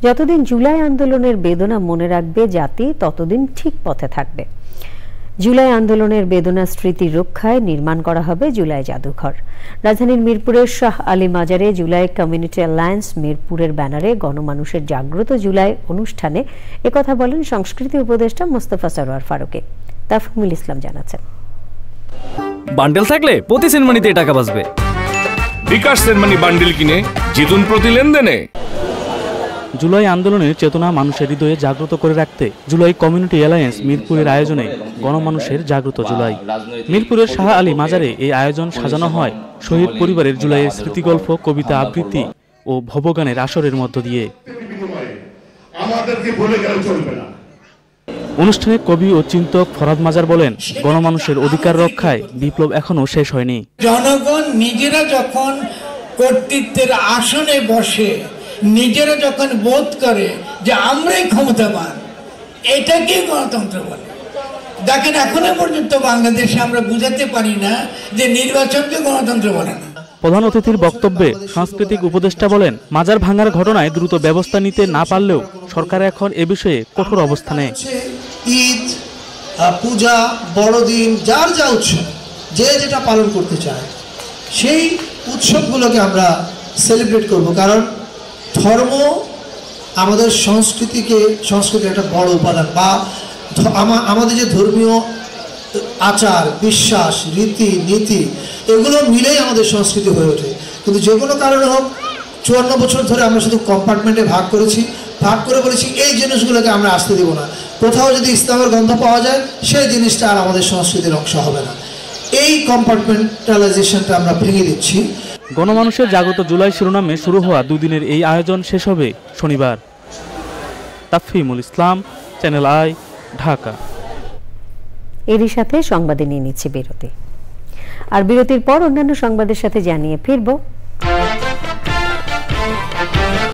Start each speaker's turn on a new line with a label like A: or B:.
A: যতদিন জুলাই আন্দোলনের বেদনা মনে রাখবে জাতি, ততদিন ঠিক পথে থাকবে। জুলাই আন্দোলনের বেদনা স্মৃতি রক্ষায় নির্মাণ করা হবে জুলাই জাদুঘর। রাজধানীর মিরপুরের শাহ আলী মাজারে জুলাই কমিউনিটি অ্যালায়েন্স মিরপুরের ব্যানারে গণমানুষের জাগ্রত জুলাই অনুষ্ঠানে একথা বলেন সংস্কৃতি উপদেষ্টা মোস্তফা সরোয়ার ফারুকী। তাফহিমুল ইসলাম জানাচ্ছেন,
B: বান্ডেল থাকলে প্রতি সেনমানিতে টাকা বাঁচবে।
C: বিকাশ সেনমানি বান্ডেল কিনে জিতুন প্রতি লেনদেনে।
D: জুলাই আন্দোলনের চেতনা মানুষের হৃদয়ে জাগ্রত করে রাখতে জুলাই কমিউনিটি অ্যালায়েন্স মিরপুরের আয়োজনে গণমানুষের জাগ্রত জুলাই। মিরপুরের শাহ আলী মাজারে এই আয়োজন সাজানো হয় শহীদ পরিবারের জুলাইয়ের স্মৃতিগল্প, কবিতা আবৃত্তি ও ভবগানের আসরের মধ্য দিয়ে। অনুষ্ঠানে কবি ও চিন্তক ফরাদ মাজার বলেন, গণমানুষের অধিকার রক্ষায় বিপ্লব এখনো শেষ হয়নি।
E: জনগণ নিজেরা যখন কর্তৃত্বের আসনে বসে, নিজেরা যখন বোধ করে যে আমরাই ক্ষমতাবান, এটাকে গণতন্ত্র বলে। দেখেন, এখনো পর্যন্ত বাংলাদেশে আমরা বুঝাতে পারি না যে নির্বাচনকে গণতন্ত্র বলে না।
D: প্রধান অতিথির বক্তব্যে সাংস্কৃতিক উপদেষ্টা বলেন, মাজার ভাঙার ঘটনায় দ্রুত ব্যবস্থা নিতে না পারলেও সরকার এখন এ বিষয়ে কঠোর অবস্থানে।
F: ঈদ, পূজা, বড়দিন, যার যা উৎসব যে যেটা পালন করতে চায় সেই উৎসবগুলোকে আমরা সেলিব্রেট করব, কারণ ধর্ম আমাদের সংস্কৃতির একটা বড় উপাদান, বা আমাদের যে ধর্মীয় আচার, বিশ্বাস, রীতি নীতি এগুলো মিলেই আমাদের সংস্কৃতি হয়ে ওঠে। কিন্তু যে কোনো কারণে হোক 54 বছর ধরে আমরা শুধু কম্পার্টমেন্টে ভাগ করে বলেছি এই জিনিসগুলোকে আমরা আসতে দেব না। কোথাও যদি ইসলামের গন্ধ পাওয়া যায় সেই জিনিসটা আর আমাদের সংস্কৃতির অংশ হবে না। এই কম্পার্টমেন্টালাইজেশনটা আমরা ভেঙে দিচ্ছি।
D: গণমানুষের জাগ্রত জুলাই শিরোনামে শুরু হওয়া দুদিনের এই আয়োজন শেষ হবে শনিবার। তাফহিমুল ইসলাম, চ্যানেল আই, ঢাকা।
A: এরই সাথে সংবাদে নিয়ে নিচ্ছে বিরতি, আর বিরতির পর অন্যান্য সংবাদের সাথে জানিয়ে ফিরব।